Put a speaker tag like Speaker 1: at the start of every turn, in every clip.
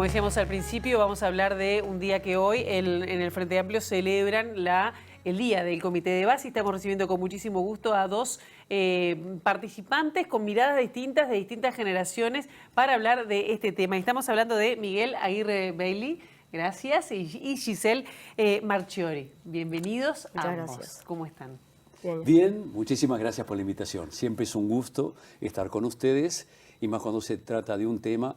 Speaker 1: Como decíamos al principio, vamos a hablar de un día que hoy en el Frente Amplio celebran el Día del Comité de Base. Estamos recibiendo con muchísimo gusto a dos participantes con miradas distintas de distintas generaciones para hablar de este tema. Estamos hablando de Miguel Aguirre Bailey, gracias, y Giselle Marchiori. Bienvenidos a ambos.
Speaker 2: Gracias.
Speaker 1: ¿Cómo están?
Speaker 3: Bien, muchísimas gracias por la invitación. Siempre es un gusto estar con ustedes y más cuando se trata de un tema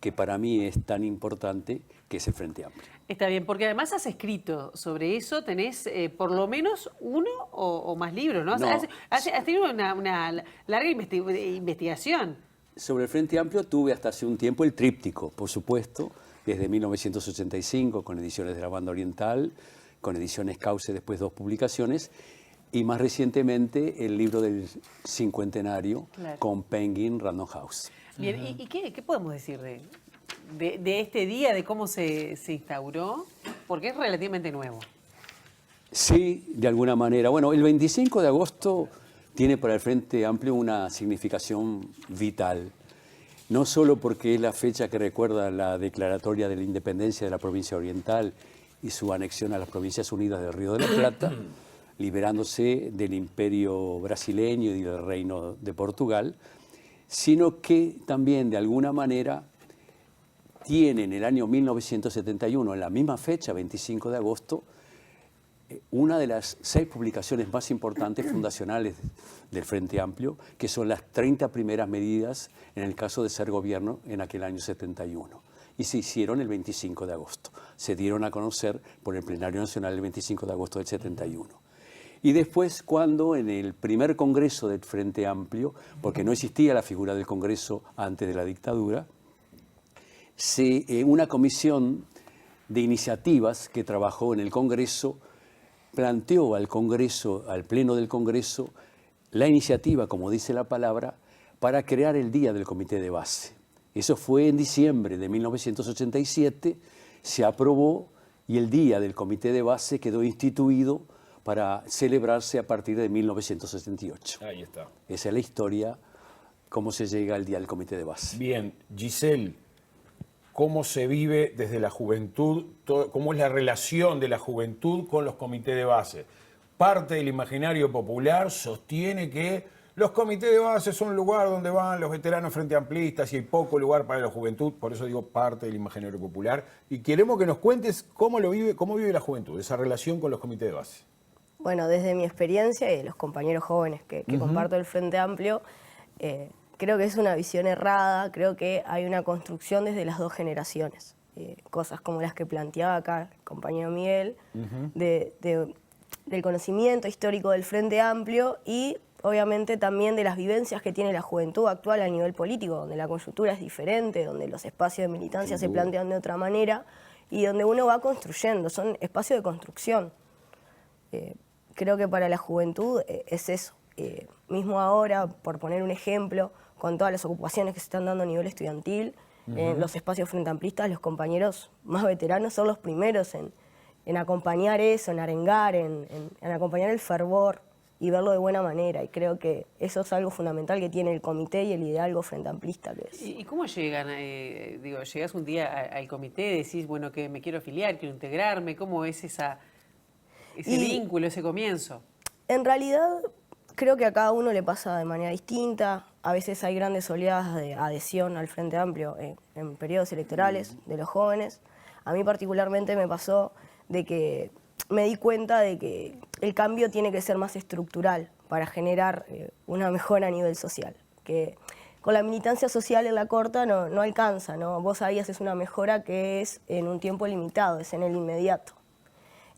Speaker 3: que para mí es tan importante, que es el Frente Amplio.
Speaker 1: Está bien, porque además has escrito sobre eso, tenés por lo menos uno o más libros, ¿no?
Speaker 3: No.
Speaker 1: Has tenido una larga investigación.
Speaker 3: Sobre el Frente Amplio tuve hasta hace un tiempo el tríptico, por supuesto, desde 1985, con ediciones de la Banda Oriental, con ediciones Cauce, después 2 publicaciones, y más recientemente el libro del cincuentenario, claro, con Penguin Random House.
Speaker 1: Bien, ¿y qué podemos decir de este día, de cómo se instauró? Porque es relativamente nuevo.
Speaker 3: Sí, de alguna manera. Bueno, el 25 de agosto tiene para el Frente Amplio una significación vital. No solo porque es la fecha que recuerda la declaratoria de la independencia de la provincia oriental y su anexión a las Provincias Unidas del Río de la Plata, liberándose del imperio brasileño y del reino de Portugal, sino que también de alguna manera tiene en el año 1971, en la misma fecha, 25 de agosto, una de las 6 publicaciones más importantes fundacionales del Frente Amplio, que son las 30 primeras medidas en el caso de ser gobierno en aquel año 71. Y se hicieron el 25 de agosto. Se dieron a conocer por el Plenario Nacional el 25 de agosto del 71. Y después, cuando en el primer congreso del Frente Amplio, porque no existía la figura del Congreso antes de la dictadura, una comisión de iniciativas que trabajó en el Congreso planteó al Congreso, al Pleno del Congreso, la iniciativa, como dice la palabra, para crear el Día del Comité de Base. Eso fue en diciembre de 1987, se aprobó y el Día del Comité de Base quedó instituido para celebrarse a partir de 1978.
Speaker 4: Ahí está.
Speaker 3: Esa es la historia, cómo se llega al Día del Comité de Base.
Speaker 4: Bien, Giselle, ¿cómo se vive desde la juventud? ¿Cómo es la relación de la juventud con los comités de base? Parte del imaginario popular sostiene que los comités de base son un lugar donde van los veteranos frente amplistas y hay poco lugar para la juventud, por eso digo parte del imaginario popular. Y queremos que nos cuentes cómo vive la juventud, esa relación con los comités de base.
Speaker 2: Bueno, desde mi experiencia y de los compañeros jóvenes que comparto el Frente Amplio, creo que es una visión errada, creo que hay una construcción desde las 2 generaciones. Cosas como las que planteaba acá el compañero Miguel, del conocimiento histórico del Frente Amplio y obviamente también de las vivencias que tiene la juventud actual a nivel político, donde la coyuntura es diferente, donde los espacios de militancia se plantean de otra manera y donde uno va construyendo, son espacios de construcción. Creo que para la juventud es eso. Mismo ahora, por poner un ejemplo, con todas las ocupaciones que se están dando a nivel estudiantil, en los espacios frente amplistas, los compañeros más veteranos son los primeros en acompañar eso, en arengar, en acompañar el fervor y verlo de buena manera. Y creo que eso es algo fundamental que tiene el comité y el liderazgo frente amplista que es.
Speaker 1: ¿Y cómo llegan? Llegás un día al comité, decís, bueno, que me quiero afiliar, quiero integrarme, ¿cómo es ese vínculo, ese comienzo?
Speaker 2: En realidad, creo que a cada uno le pasa de manera distinta. A veces hay grandes oleadas de adhesión al Frente Amplio en periodos electorales de los jóvenes. A mí particularmente me pasó de que me di cuenta de que el cambio tiene que ser más estructural para generar una mejora a nivel social. Que con la militancia social en la corta no alcanza, ¿no? Vos ahí haces una mejora que es en un tiempo limitado, es en el inmediato.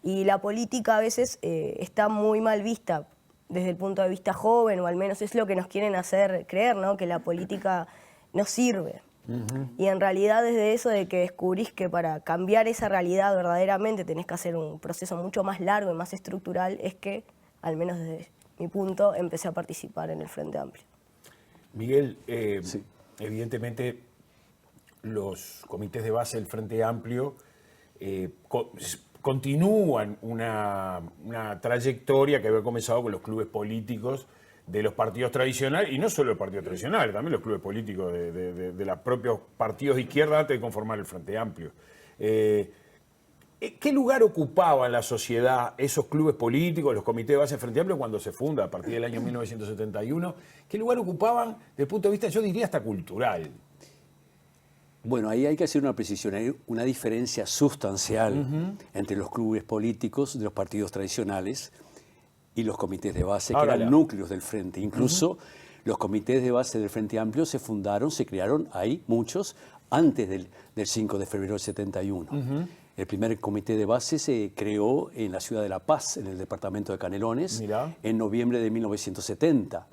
Speaker 2: Y la política a veces está muy mal vista desde el punto de vista joven, o al menos es lo que nos quieren hacer creer, ¿no? Que la política no sirve. Y en realidad desde eso de que descubrís que para cambiar esa realidad verdaderamente tenés que hacer un proceso mucho más largo y más estructural, es que, al menos desde mi punto, empecé a participar en el Frente Amplio.
Speaker 4: Miguel, evidentemente los comités de base del Frente Amplio continúan una trayectoria que había comenzado con los clubes políticos de los partidos tradicionales, y no solo los partidos tradicionales, también los clubes políticos de los propios partidos de izquierda antes de conformar el Frente Amplio. ¿Qué lugar ocupaban en la sociedad esos clubes políticos, los comités de base del Frente Amplio cuando se funda a partir del año 1971? ¿Qué lugar ocupaban desde el punto de vista, yo diría, hasta cultural?
Speaker 3: Bueno, ahí hay que hacer una precisión, hay una diferencia sustancial entre los clubes políticos de los partidos tradicionales y los comités de base, que eran núcleos del Frente. Incluso los comités de base del Frente Amplio se fundaron, se crearon ahí, muchos, antes del 5 de febrero del 71. El primer comité de base se creó en la ciudad de La Paz, en el departamento de Canelones, en noviembre de 1970.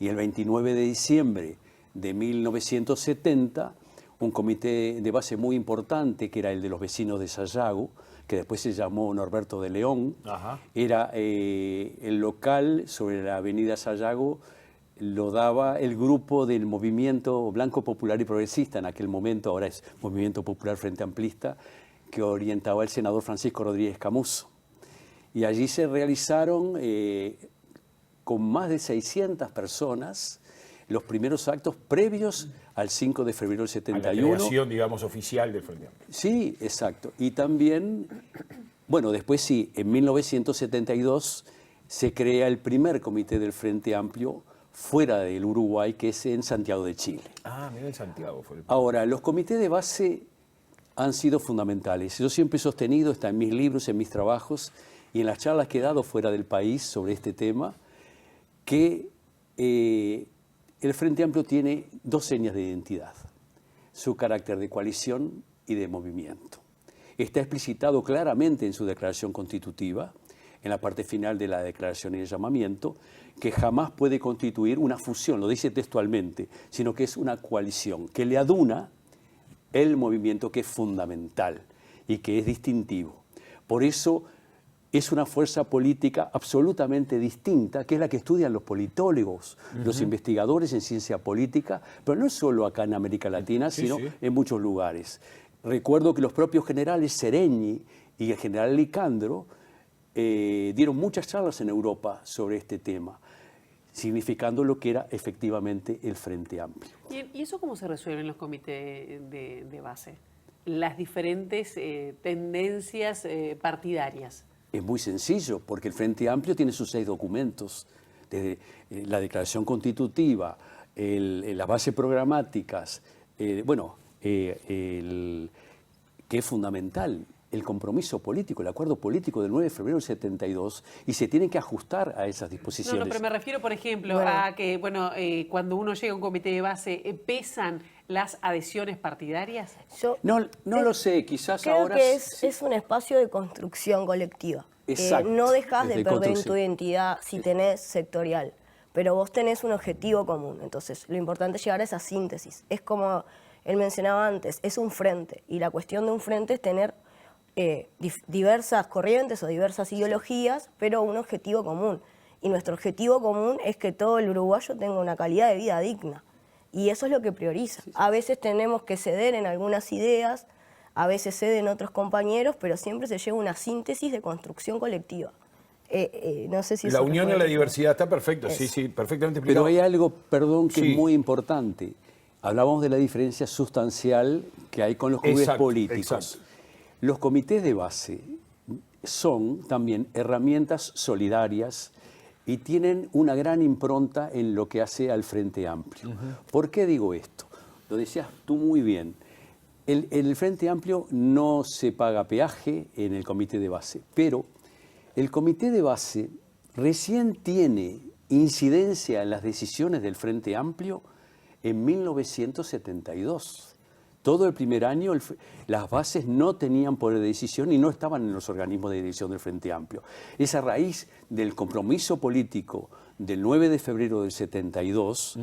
Speaker 3: Y el 29 de diciembre de 1970, un comité de base muy importante, que era el de los vecinos de Sayago, que después se llamó Norberto de León, era el local sobre la avenida Sayago, lo daba el grupo del Movimiento Blanco Popular y Progresista, en aquel momento, ahora es Movimiento Popular Frente Amplista, que orientaba el senador Francisco Rodríguez Camuso. Y allí se realizaron con más de 600 personas los primeros actos previos al 5 de febrero del 71.
Speaker 4: A la creación, digamos, oficial del Frente Amplio.
Speaker 3: Sí, exacto. Y también, bueno, después sí, en 1972 se crea el primer comité del Frente Amplio fuera del Uruguay, que es en Santiago de Chile.
Speaker 4: Ah, mira, en Santiago fue el primer.
Speaker 3: Ahora, los comités de base han sido fundamentales. Yo siempre he sostenido, está en mis libros, en mis trabajos y en las charlas que he dado fuera del país sobre este tema, que el Frente Amplio tiene dos señas de identidad: su carácter de coalición y de movimiento. Está explicitado claramente en su declaración constitutiva, en la parte final de la declaración y el llamamiento, que jamás puede constituir una fusión, lo dice textualmente, sino que es una coalición que le aduna el movimiento, que es fundamental y que es distintivo. Por eso es una fuerza política absolutamente distinta, que es la que estudian los politólogos, los investigadores en ciencia política, pero no solo acá en América Latina, sino en muchos lugares. Recuerdo que los propios generales Seregni y el general Licandro dieron muchas charlas en Europa sobre este tema, significando lo que era efectivamente el Frente Amplio.
Speaker 1: ¿Y eso cómo se resuelve en los comités de base? Las diferentes tendencias partidarias.
Speaker 3: Es muy sencillo, porque el Frente Amplio tiene sus 6 documentos, desde la declaración constitutiva, las bases programáticas, que es fundamental, el compromiso político, el acuerdo político del 9 de febrero del 72, y se tienen que ajustar a esas disposiciones.
Speaker 1: No, pero me refiero, por ejemplo, a que cuando uno llega a un comité de base, ¿pesan las adhesiones partidarias?
Speaker 3: No lo sé, quizás
Speaker 2: creo
Speaker 3: ahora...
Speaker 2: que es un espacio de construcción colectiva.
Speaker 3: Exacto.
Speaker 2: No dejas de
Speaker 3: Desde
Speaker 2: perder
Speaker 3: construcción.
Speaker 2: tu identidad si tenés sectorial, pero vos tenés un objetivo común. Entonces, lo importante es llegar a esa síntesis. Es como él mencionaba antes, es un frente, y la cuestión de un frente es tener diversas corrientes o diversas ideologías, pero un objetivo común. Y nuestro objetivo común es que todo el uruguayo tenga una calidad de vida digna. Y eso es lo que prioriza. A veces tenemos que ceder en algunas ideas, a veces ceden otros compañeros, pero siempre se llega a una síntesis de construcción colectiva. No sé si
Speaker 4: la
Speaker 2: eso
Speaker 4: unión en la diversidad está perfecto, sí, perfectamente explicado.
Speaker 3: Pero hay algo, perdón, que es muy importante. Hablábamos de la diferencia sustancial que hay con los clubes políticos.
Speaker 4: Exacto.
Speaker 3: Los comités de base son también herramientas solidarias y tienen una gran impronta en lo que hace al Frente Amplio. ¿Por qué digo esto? Lo decías tú muy bien. El Frente Amplio no se paga peaje en el comité de base, pero el comité de base recién tiene incidencia en las decisiones del Frente Amplio en 1972. Todo el primer año las bases no tenían poder de decisión y no estaban en los organismos de dirección del Frente Amplio. Es a raíz del compromiso político del 9 de febrero del 72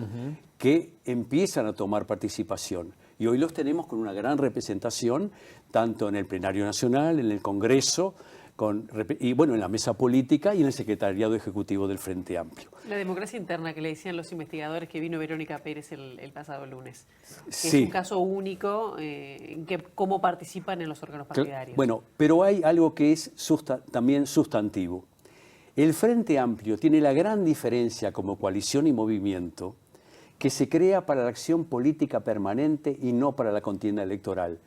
Speaker 3: que empiezan a tomar participación. Y hoy los tenemos con una gran representación, tanto en el Plenario Nacional, en el Congreso, en la mesa política y en el Secretariado Ejecutivo del Frente Amplio.
Speaker 1: La democracia interna que le decían los investigadores que vino Verónica Pérez el pasado lunes.
Speaker 3: Sí.
Speaker 1: Es un caso único en que cómo participan en los órganos partidarios.
Speaker 3: Bueno, pero hay algo que es también sustantivo. El Frente Amplio tiene la gran diferencia como coalición y movimiento que se crea para la acción política permanente y no para la contienda electoral.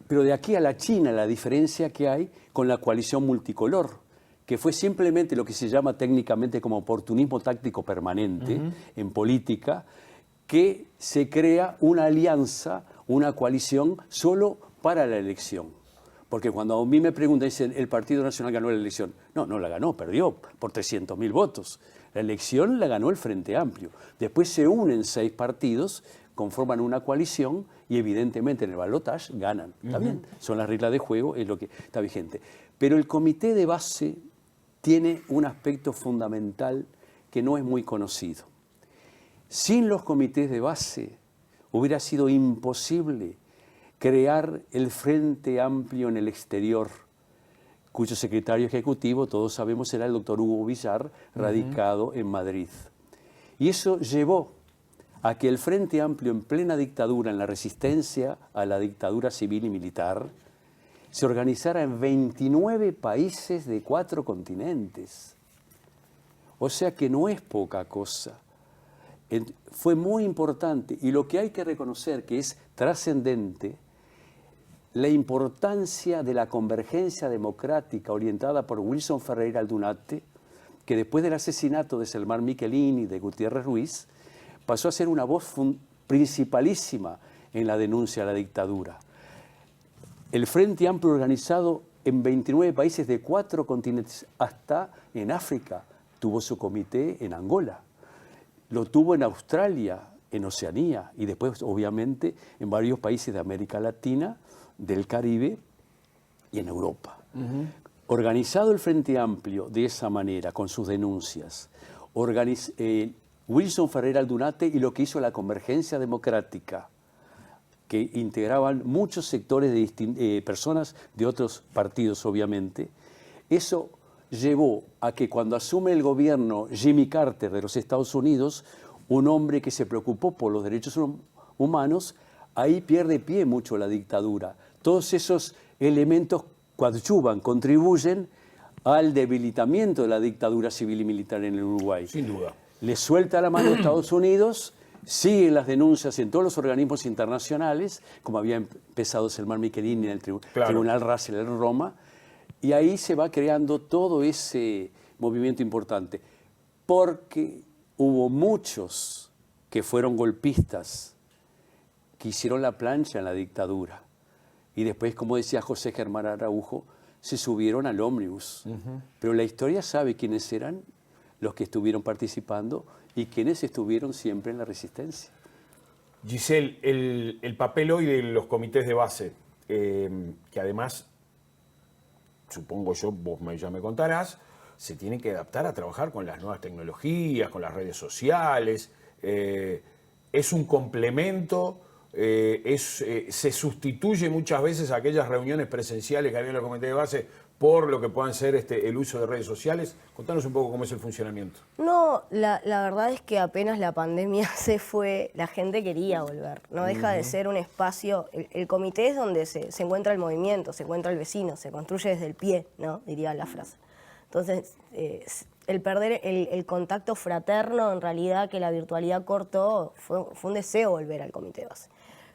Speaker 3: Pero de aquí a la China la diferencia que hay con la coalición multicolor, que fue simplemente lo que se llama técnicamente como oportunismo táctico permanente en política, que se crea una alianza, una coalición solo para la elección. Porque cuando a mí me preguntan, dicen, el Partido Nacional ganó la elección. No, no la ganó, perdió por 300.000 votos. La elección la ganó el Frente Amplio. Después se unen 6 partidos, conforman una coalición y evidentemente en el balotaje ganan. ¿Está bien? Son las reglas de juego, es lo que está vigente. Pero el comité de base tiene un aspecto fundamental que no es muy conocido. Sin los comités de base hubiera sido imposible crear el Frente Amplio en el exterior, cuyo secretario ejecutivo, todos sabemos, era el doctor Hugo Villar, radicado en Madrid. Y eso llevó a que el Frente Amplio en plena dictadura, en la resistencia a la dictadura civil y militar, se organizara en 29 países de 4 continentes. O sea que no es poca cosa. Fue muy importante y lo que hay que reconocer que es trascendente, la importancia de la convergencia democrática orientada por Wilson Ferreira Aldunate, que después del asesinato de Selmar Michelini y de Gutiérrez Ruiz, pasó a ser una voz principalísima en la denuncia a la dictadura. El Frente Amplio organizado en 29 países de 4 continentes, hasta en África, tuvo su comité en Angola, lo tuvo en Australia, en Oceanía y después obviamente en varios países de América Latina, del Caribe y en Europa. Organizado el Frente Amplio de esa manera, con sus denuncias, Wilson Ferreira Aldunate y lo que hizo la Convergencia Democrática, que integraban muchos sectores de personas de otros partidos, obviamente, eso llevó a que cuando asume el gobierno Jimmy Carter de los Estados Unidos, un hombre que se preocupó por los derechos humanos, ahí pierde pie mucho la dictadura. Todos esos elementos coadyuvan, contribuyen al debilitamiento de la dictadura civil y militar en el Uruguay.
Speaker 4: Sin duda.
Speaker 3: Le suelta la mano a Estados Unidos, siguen las denuncias en todos los organismos internacionales, como había empezado Selmar Michelini en el Tribunal Russell en Roma, y ahí se va creando todo ese movimiento importante, porque hubo muchos que fueron golpistas, que hicieron la plancha en la dictadura. Y después, como decía José Germán Araujo, se subieron al ómnibus. Pero la historia sabe quiénes eran los que estuvieron participando y quiénes estuvieron siempre en la resistencia.
Speaker 4: Giselle, el papel hoy de los comités de base, que además, supongo yo, vos ya me contarás, se tienen que adaptar a trabajar con las nuevas tecnologías, con las redes sociales. Es un complemento, se sustituye muchas veces a aquellas reuniones presenciales que había en los comités de base por lo que puedan ser el uso de redes sociales. Contanos un poco cómo es el funcionamiento.
Speaker 2: No, la verdad es que apenas la pandemia se fue, la gente quería volver. No deja de ser un espacio, el comité es donde se encuentra el movimiento, se encuentra el vecino, se construye desde el pie, ¿no? Diría la frase. Entonces, el perder el contacto fraterno, en realidad, que la virtualidad cortó, fue un deseo volver al comité de base.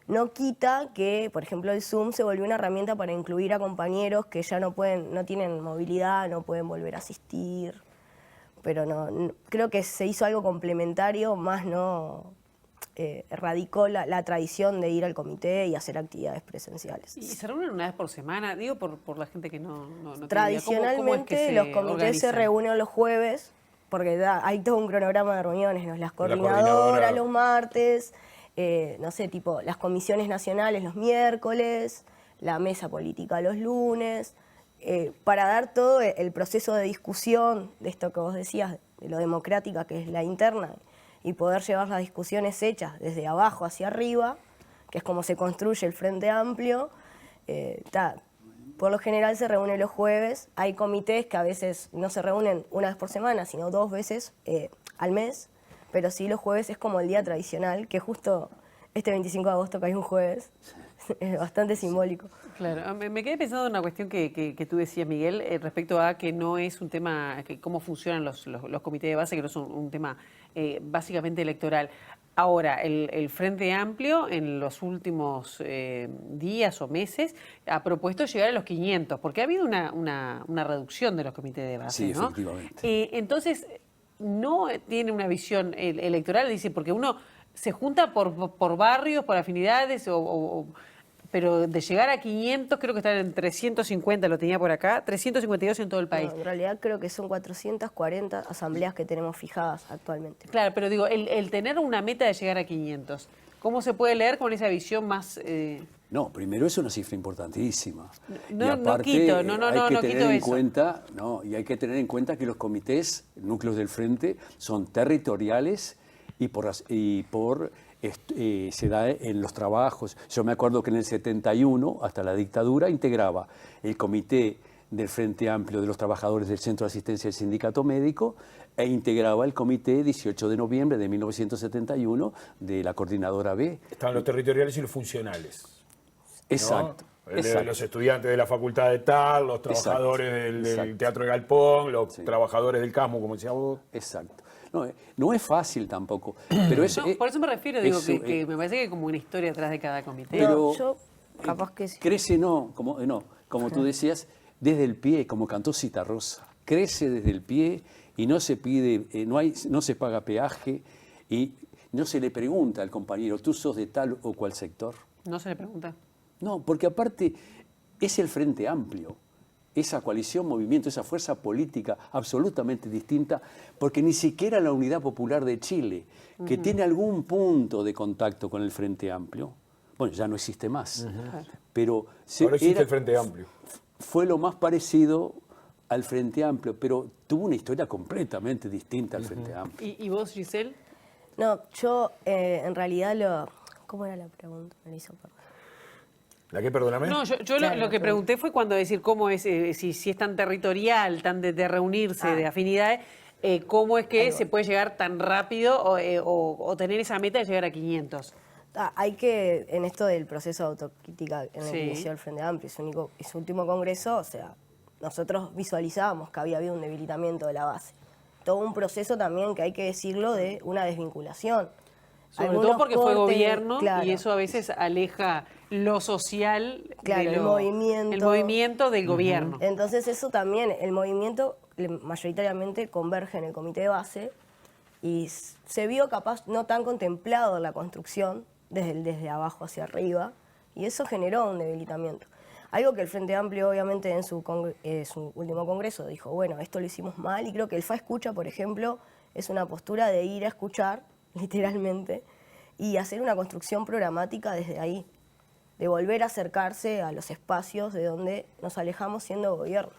Speaker 2: No quita que, por ejemplo, el Zoom se volvió una herramienta para incluir a compañeros que ya no tienen movilidad, no pueden volver a asistir. Pero creo que se hizo algo complementario, más no erradicó la tradición de ir al comité y hacer actividades presenciales.
Speaker 1: ¿Y se reúnen una vez por semana? Digo, por la gente que no
Speaker 2: Tradicionalmente
Speaker 1: tiene idea.
Speaker 2: los comités se reúnen los jueves, porque hay todo un cronograma de reuniones, las coordinadoras los martes, no sé, tipo las comisiones nacionales los miércoles, la mesa política los lunes, para dar todo el proceso de discusión de esto que vos decías, de lo democrática que es la interna, y poder llevar las discusiones hechas desde abajo hacia arriba, que es como se construye el Frente Amplio. Por lo general se reúne los jueves, hay comités que a veces no se reúnen una vez por semana, sino 2 veces al mes, pero sí los jueves es como el día tradicional, que justo este 25 de agosto, que hay un jueves, es bastante simbólico.
Speaker 1: Claro, me quedé pensando en una cuestión que tú decías, Miguel, respecto a que no es un tema, que cómo funcionan los comités de base, que no es un tema básicamente electoral. Ahora, el Frente Amplio en los últimos días o meses ha propuesto llegar a los 500, porque ha habido una reducción de los comités de base,
Speaker 3: Sí,
Speaker 1: ¿no?
Speaker 3: efectivamente.
Speaker 1: Entonces, no tiene una visión electoral, dice, porque uno se junta por barrios, por afinidades, pero de llegar a 500, creo que están en 350, lo tenía por acá, 352 en todo el país.
Speaker 2: No, en realidad creo que son 440 asambleas que tenemos fijadas actualmente.
Speaker 1: Claro, pero digo, el tener una meta de llegar a 500, ¿cómo se puede leer con esa visión más...?
Speaker 3: No, primero es una cifra importantísima.
Speaker 1: No,
Speaker 3: y
Speaker 1: no
Speaker 3: aparte,
Speaker 1: quito,
Speaker 3: hay que tener
Speaker 1: quito
Speaker 3: en
Speaker 1: eso.
Speaker 3: cuenta, y hay que tener en cuenta que los comités, núcleos del frente, son territoriales se da en los trabajos. Yo me acuerdo que en el 71, hasta la dictadura, integraba el comité del Frente Amplio de los Trabajadores del Centro de Asistencia del Sindicato Médico e integraba el comité 18 de noviembre de 1971 de la Coordinadora B.
Speaker 4: Están los territoriales y los funcionales.
Speaker 3: Exacto.
Speaker 4: ¿no?
Speaker 3: Exacto.
Speaker 4: Los estudiantes de la facultad de tal, los trabajadores del Teatro de Galpón, los trabajadores del CASMU, como decía vos.
Speaker 3: Exacto. No es fácil tampoco, pero eso...
Speaker 1: No, por eso me refiero, digo,
Speaker 3: eso,
Speaker 1: que me parece que hay como una historia atrás de cada comité.
Speaker 3: Pero
Speaker 2: yo capaz que sí.
Speaker 3: crece como tú decías, desde el pie, como cantó Citarrosa. Crece desde el pie y no se pide, no se paga peaje y no se le pregunta al compañero, ¿tú sos de tal o cual sector?
Speaker 1: No se le pregunta.
Speaker 3: No, porque aparte es el Frente Amplio, esa coalición, movimiento, esa fuerza política absolutamente distinta, porque ni siquiera la Unidad Popular de Chile, que tiene algún punto de contacto con el Frente Amplio, bueno, ya no existe más, pero
Speaker 4: Ahora existe el Frente Amplio.
Speaker 3: fue lo más parecido al Frente Amplio, pero tuvo una historia completamente distinta al Frente Amplio.
Speaker 1: ¿Y vos, Giselle?
Speaker 2: No, yo en realidad ¿Cómo era la pregunta? Me la hizo perder.
Speaker 4: ¿La qué, perdóname?
Speaker 1: No, yo
Speaker 2: Claro,
Speaker 1: lo que pregunté fue cuando decir cómo es, si es tan territorial, tan de reunirse, de afinidades, cómo es que se puede llegar tan rápido o tener esa meta de llegar a 500.
Speaker 2: Hay que, en esto del proceso de autocrítica en el
Speaker 1: Sí.
Speaker 2: que inició el Frente Amplio, su último congreso, o sea, nosotros visualizábamos que había habido un debilitamiento de la base. Todo un proceso también, que hay que decirlo, de una desvinculación.
Speaker 1: Sobre
Speaker 2: Algunos
Speaker 1: todo porque fue
Speaker 2: cortes,
Speaker 1: gobierno
Speaker 2: claro.
Speaker 1: y eso a veces aleja lo social
Speaker 2: Claro, el
Speaker 1: movimiento del gobierno.
Speaker 2: Entonces eso también, el movimiento mayoritariamente converge en el comité de base y se vio capaz no tan contemplado la construcción desde abajo hacia arriba y eso generó un debilitamiento. Algo que el Frente Amplio obviamente en su último congreso dijo, bueno, esto lo hicimos mal y creo que el FA Escucha, por ejemplo, es una postura de ir a escuchar, literalmente, y hacer una construcción programática desde ahí, de volver a acercarse a los espacios de donde nos alejamos siendo gobierno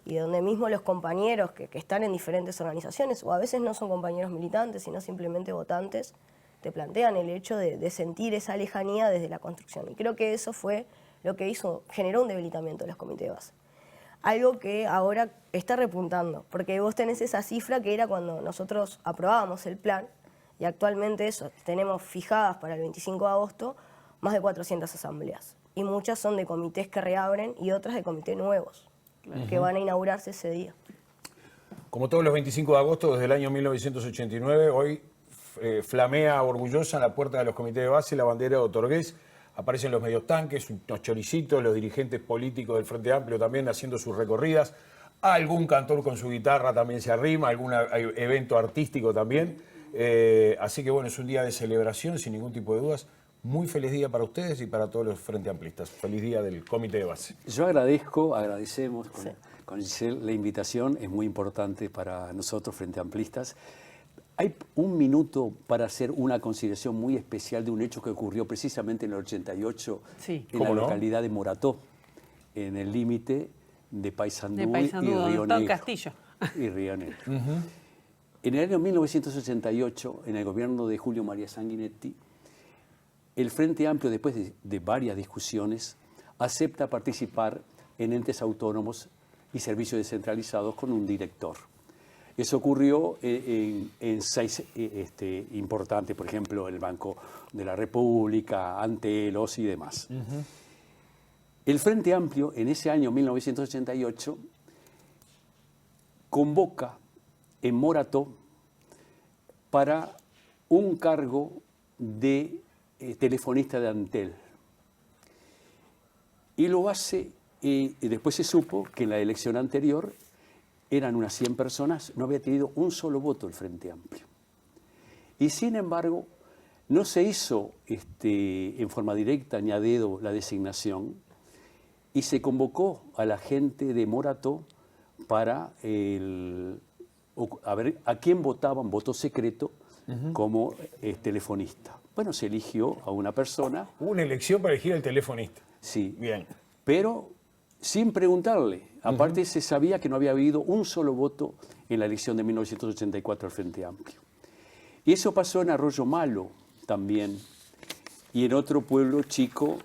Speaker 2: y donde mismo los compañeros que están en diferentes organizaciones, o a veces no son compañeros militantes, sino simplemente votantes, te plantean el hecho de sentir esa lejanía desde la construcción. Y creo que eso fue lo que generó un debilitamiento de los comités de base. Algo que ahora está repuntando, porque vos tenés esa cifra que era cuando nosotros aprobábamos el plan, y actualmente tenemos fijadas para el 25 de agosto más de 400 asambleas. Y muchas son de comités que reabren y otras de comités nuevos, que van a inaugurarse ese día.
Speaker 4: Como todos los 25 de agosto desde el año 1989, hoy flamea orgullosa en la puerta de los comités de base la bandera de Otorgués. Aparecen los medios tanques, unos choricitos, los dirigentes políticos del Frente Amplio también haciendo sus recorridas. Algún cantor con su guitarra también se arrima, algún evento artístico también. Así que bueno, es un día de celebración, sin ningún tipo de dudas. Muy feliz día para ustedes y para todos los Frente Amplistas. Feliz día del comité de base.
Speaker 3: Yo agradecemos con Giselle la invitación, es muy importante para nosotros, Frente Amplistas. Hay un minuto para hacer una consideración muy especial de un hecho que ocurrió precisamente en el 88
Speaker 1: Sí.
Speaker 3: en la
Speaker 4: ¿Cómo no?
Speaker 3: localidad de Morató, en el límite de Paysandú,
Speaker 1: De Paysandú,
Speaker 3: y
Speaker 1: donde
Speaker 3: Río
Speaker 1: está el
Speaker 3: Negro.
Speaker 1: castillo.
Speaker 3: Y Río Negro. En el año 1988, en el gobierno de Julio María Sanguinetti, el Frente Amplio, después de varias discusiones, acepta participar en entes autónomos y servicios descentralizados con un director. Eso ocurrió en 6 importantes, por ejemplo, el Banco de la República, Antelos y demás. El Frente Amplio, en ese año 1988, convoca en Morató para un cargo de telefonista de Antel. Y lo hace, y después se supo que en la elección anterior eran unas 100 personas, no había tenido un solo voto el Frente Amplio. Y sin embargo, no se hizo en forma directa ni a dedo la designación, y se convocó a la gente de Morató para a ver a quién votaban, voto secreto, como telefonista. Bueno, se eligió a una persona.
Speaker 4: Hubo una elección para elegir al telefonista.
Speaker 3: Sí.
Speaker 4: Bien.
Speaker 3: Pero sin preguntarle. Aparte se sabía que no había habido un solo voto en la elección de 1984 al Frente Amplio. Y eso pasó en Arroyo Malo también, y en otro pueblo chico,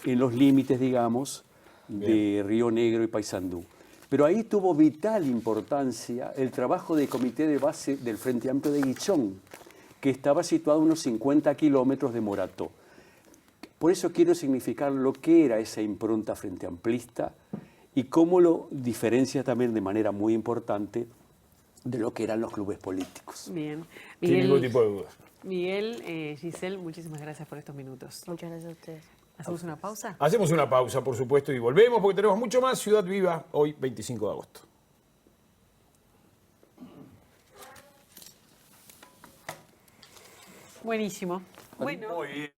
Speaker 3: en los límites, digamos, de Río Negro y Paysandú. Pero ahí tuvo vital importancia el trabajo del comité de base del Frente Amplio de Guichón, que estaba situado a unos 50 kilómetros de Morató. Por eso quiero significar lo que era esa impronta frente amplista y cómo lo diferencia también de manera muy importante de lo que eran los clubes políticos.
Speaker 1: Bien.
Speaker 4: Sin ningún tipo de dudas.
Speaker 1: Miguel, Giselle, muchísimas gracias por estos minutos.
Speaker 2: Muchas gracias a ustedes.
Speaker 1: ¿Hacemos una pausa?
Speaker 4: Hacemos una pausa, por supuesto, y volvemos porque tenemos mucho más Ciudad Viva hoy, 25 de agosto.
Speaker 1: Buenísimo. Bueno.
Speaker 4: Muy bien.